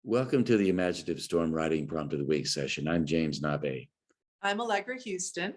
Welcome to the Imaginative Storm Writing Prompt of the Week session. I'm James Nabe. I'm Allegra Houston.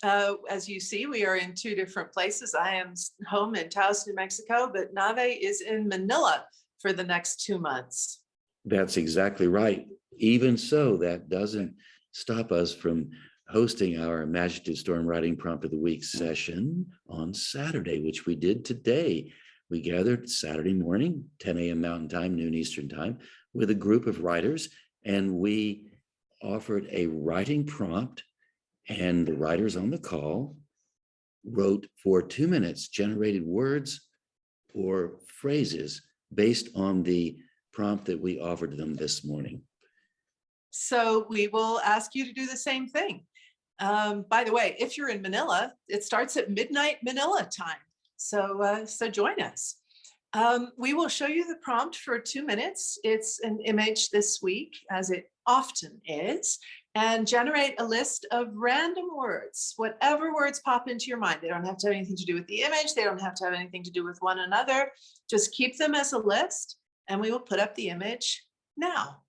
As you see, we are in two different places. I am home in Taos, New Mexico, but Nave is in Manila for the next 2 months. That's exactly right. Even so, that doesn't stop us from hosting our Imaginative Storm Writing Prompt of the Week session on Saturday, which we did today. We gathered Saturday morning, 10 a.m. Mountain Time, noon Eastern Time, with a group of writers, and we offered a writing prompt, and the writers on the call wrote for 2 minutes, generated words or phrases based on the prompt that we offered them this morning. So we will ask you to do the same thing. By the way, if you're in Manila, it starts at midnight Manila time. So join us. We will show you the prompt for 2 minutes. It's an image this week, as it often is, and generate a list of random words, whatever words pop into your mind. They don't have to have anything to do with the image. They don't have to have anything to do with one another. Just keep them as a list, and we will put up the image now.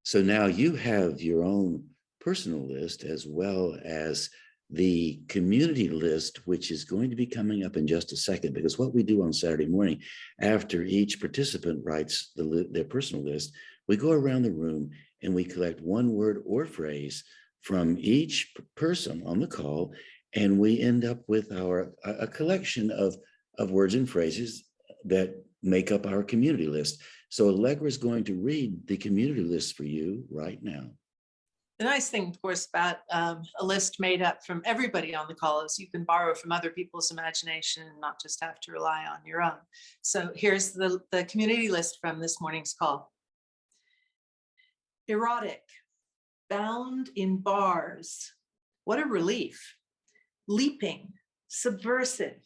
So now you have your own personal list as well as the community list, which is going to be coming up in just a second, because what we do on Saturday morning, after each participant writes their personal list, we go around the room and we collect one word or phrase from each person on the call, and we end up with a collection of words and phrases that make up our community list. So Allegra is going to read the community list for you right now. The nice thing, of course, about a list made up from everybody on the call is you can borrow from other people's imagination and not just have to rely on your own. So here's the community list from this morning's call. Erotic, bound in bars. What a relief. Leaping, subversive,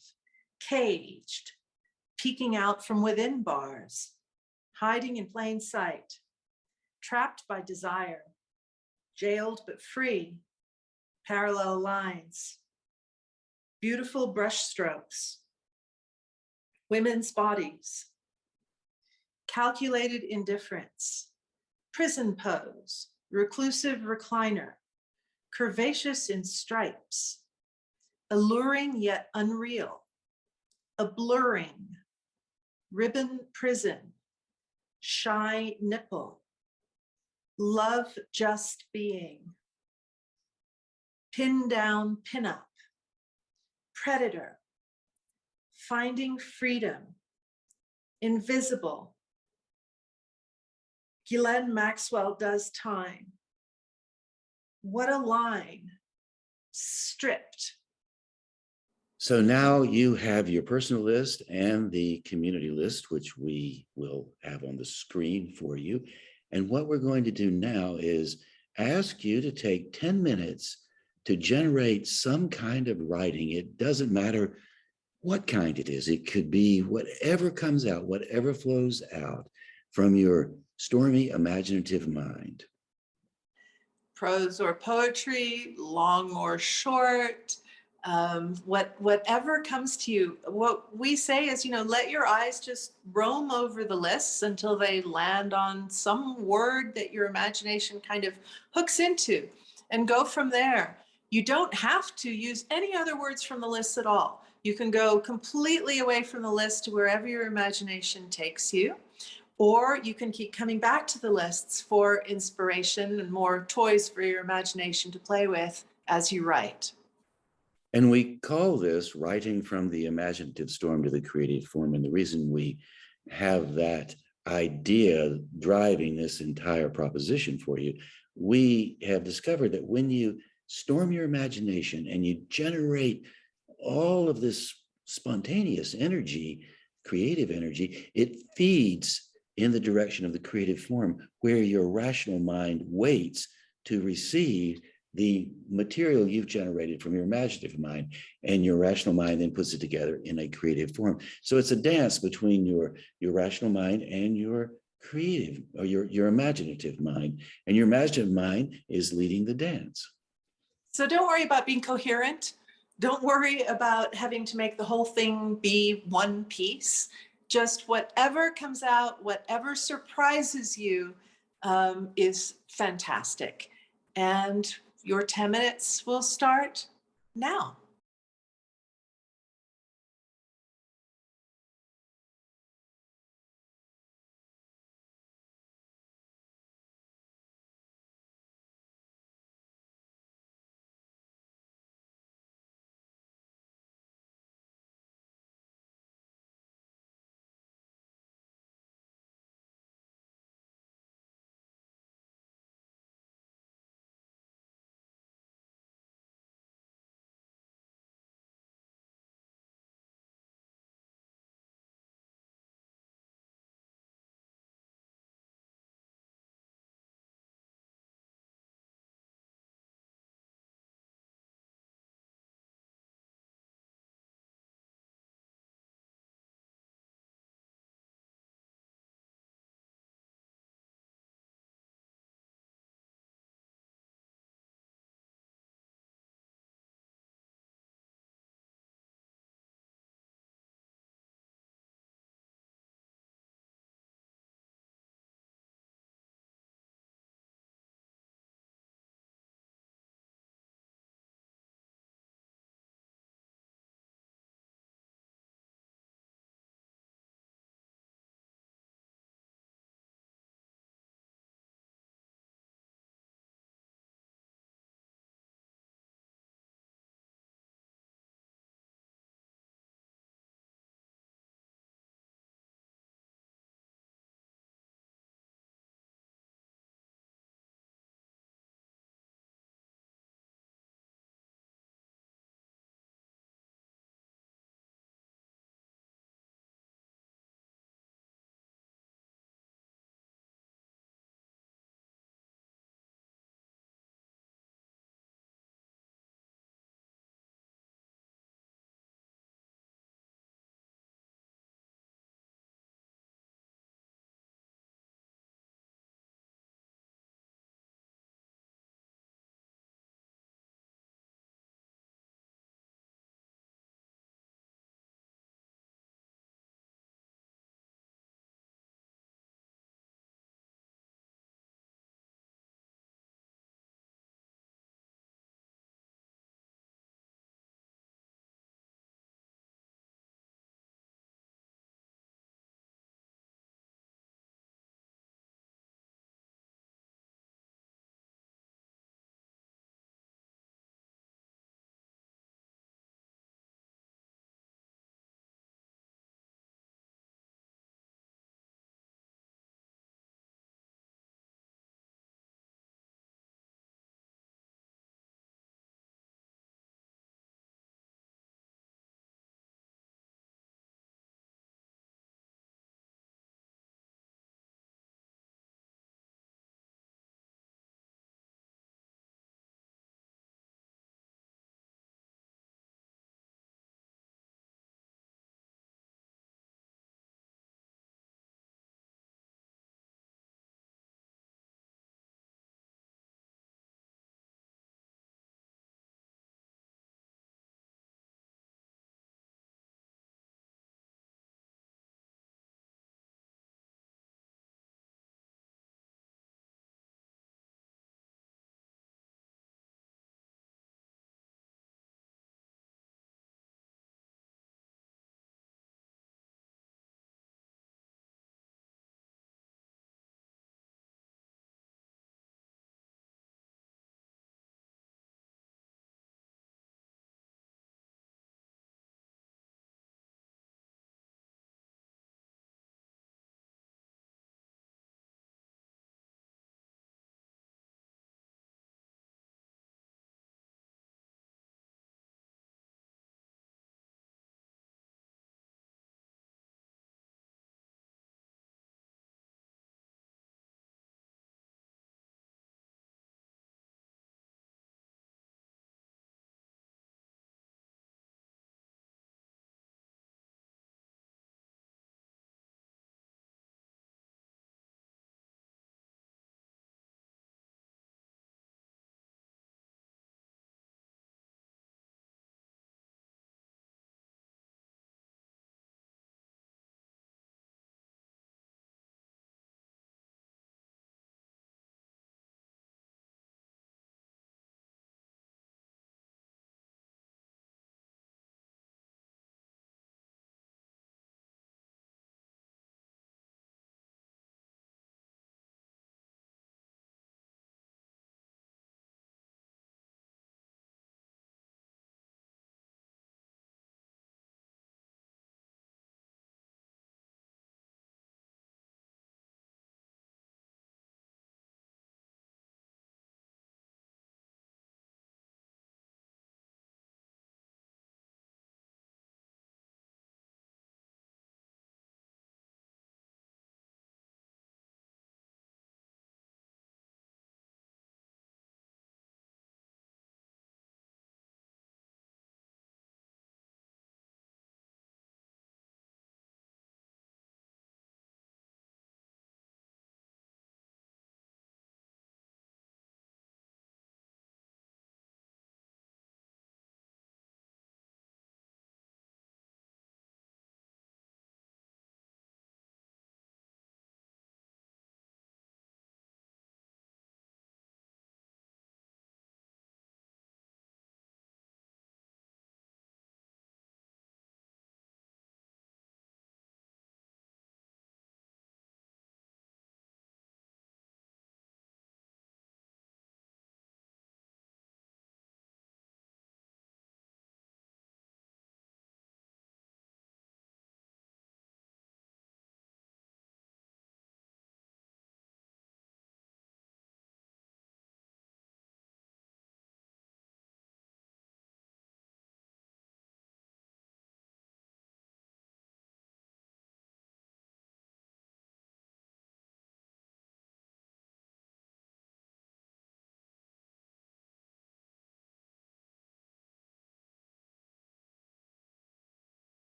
caged, peeking out from within bars, hiding in plain sight, trapped by desire, jailed but free, parallel lines, beautiful brush strokes, women's bodies, calculated indifference, prison pose, reclusive recliner, curvaceous in stripes, alluring yet unreal, a blurring, ribbon prison, shy nipple, love just being, pin down pinup, predator, finding freedom, invisible. Ghislaine Maxwell does time. What a line, stripped. So now you have your personal list and the community list, which we will have on the screen for you. And what we're going to do now is ask you to take 10 minutes to generate some kind of writing. It doesn't matter what kind it is. It could be whatever comes out, whatever flows out from your stormy, imaginative mind. Prose or poetry, long or short, whatever comes to you. What we say is, let your eyes just roam over the lists until they land on some word that your imagination kind of hooks into, and go from there. You don't have to use any other words from the list at all. You can go completely away from the list to wherever your imagination takes you. Or you can keep coming back to the lists for inspiration and more toys for your imagination to play with as you write. And we call this writing from the imaginative storm to the creative form. And the reason we have that idea driving this entire proposition for you, we have discovered that when you storm your imagination and you generate all of this spontaneous energy, creative energy, it feeds in the direction of the creative form, where your rational mind waits to receive the material you've generated from your imaginative mind, and your rational mind then puts it together in a creative form. So it's a dance between your rational mind and your creative, or your imaginative mind, and your imaginative mind is leading the dance. So don't worry about being coherent. Don't worry about having to make the whole thing be one piece. Just whatever comes out, whatever surprises you, is fantastic. And your 10 minutes will start now.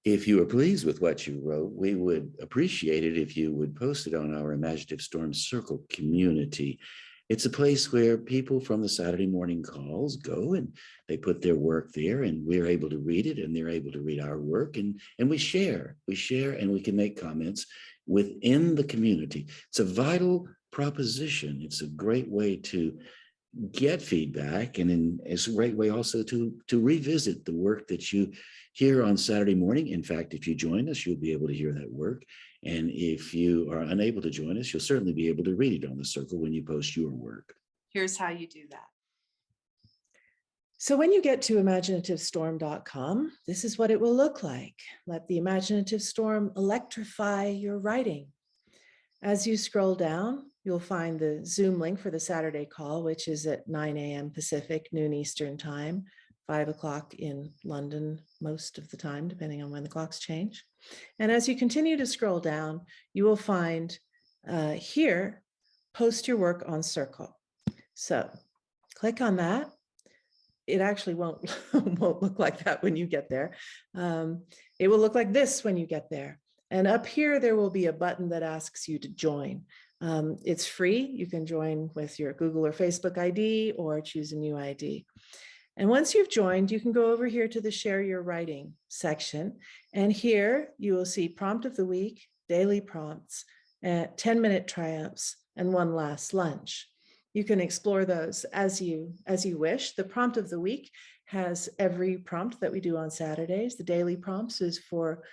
If you are pleased with what you wrote, we would appreciate it if you would post it on our Imaginative Storm Circle community. It's a place where people from the Saturday morning calls go and they put their work there, and we're able to read it, and they're able to read our work, and we share, and we can make comments within the community. It's a vital proposition. It's a great way to get feedback, and it's a great way also to revisit the work that you hear on Saturday morning. In fact, if you join us, you'll be able to hear that work. And if you are unable to join us, you'll certainly be able to read it on the circle when you post your work. Here's how you do that. So when you get to imaginativestorm.com, this is what it will look like. Let the imaginative storm electrify your writing. As you scroll down, you'll find the Zoom link for the Saturday call, which is at 9 a.m. Pacific, noon Eastern time, 5 o'clock in London most of the time, depending on when the clocks change. And as you continue to scroll down, you will find here, post your work on Circle. So click on that. It actually won't look like that when you get there. It will look like this when you get there. And up here, there will be a button that asks you to join. It's free. You can join with your Google or Facebook ID or choose a new ID. And once you've joined, you can go over here to the Share Your Writing section. And here you will see Prompt of the Week, Daily Prompts, 10-minute Triumphs, and One Last Lunch. You can explore those as you wish. The Prompt of the Week has every prompt that we do on Saturdays. The Daily Prompts is for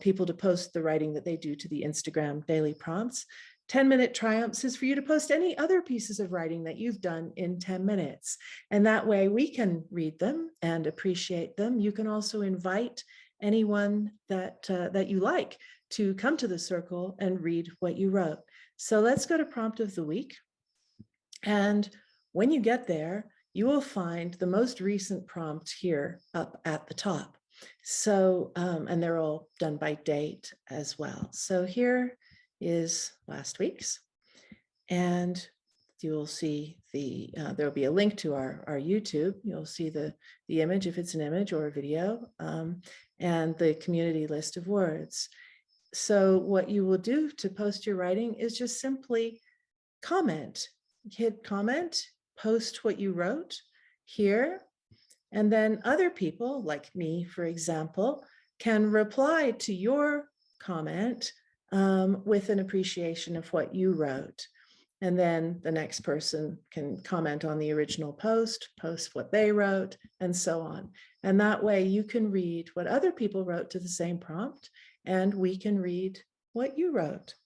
people to post the writing that they do to the Instagram Daily Prompts. 10-minute Triumphs is for you to post any other pieces of writing that you've done in 10 minutes. And that way we can read them and appreciate them. You can also invite anyone that you like to come to the circle and read what you wrote. So let's go to Prompt of the Week. And when you get there, you will find the most recent prompt here up at the top. So, and they're all done by date as well. So here is last week's, and you'll see there'll be a link to our YouTube. You'll see the image if it's an image or a video, and the community list of words. So what you will do to post your writing is just simply comment. Hit comment, post what you wrote here, and then other people like me, for example, can reply to your comment with an appreciation of what you wrote. And then the next person can comment on the original post what they wrote, and so on. And that way you can read what other people wrote to the same prompt, and we can read what you wrote.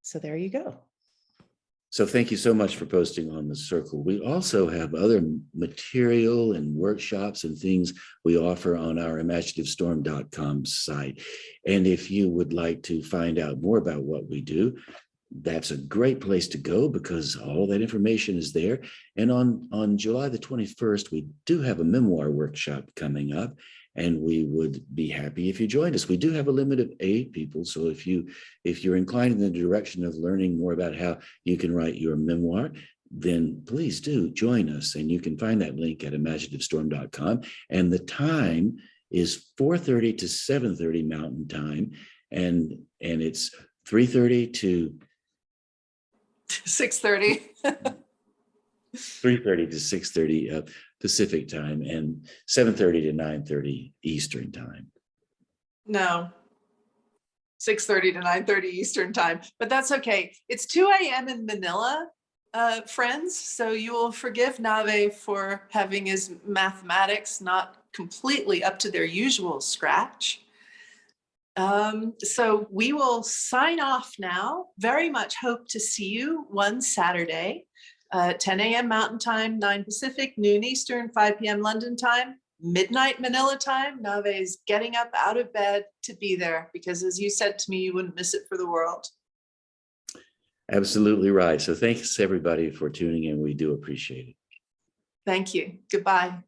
So there you go. So thank you so much for posting on the circle. We also have other material and workshops and things we offer on our imaginativestorm.com site. And if you would like to find out more about what we do, that's a great place to go because all that information is there. And on July the 21st, we do have a memoir workshop coming up, and we would be happy if you joined us. We do have a limit of 8 people. So if you're inclined in the direction of learning more about how you can write your memoir, then please do join us. And you can find that link at imaginativestorm.com. And the time is 4:30 to 7:30 Mountain Time. And it's 3:30 to 6:30. 3:30 to 6:30 Pacific time, and 7:30 to 9:30 Eastern time. No, 6:30 to 9:30 Eastern time, but that's okay. It's 2 a.m. in Manila, friends. So you will forgive Nave for having his mathematics not completely up to their usual scratch. So we will sign off now. Very much hope to see you one Saturday, 10 a.m. Mountain Time, 9 Pacific, noon Eastern, 5 p.m. London time, midnight Manila time. Nave is getting up out of bed to be there because, as you said to me, you wouldn't miss it for the world. Absolutely right. So thanks everybody for tuning in. We do appreciate it. Thank you. Goodbye.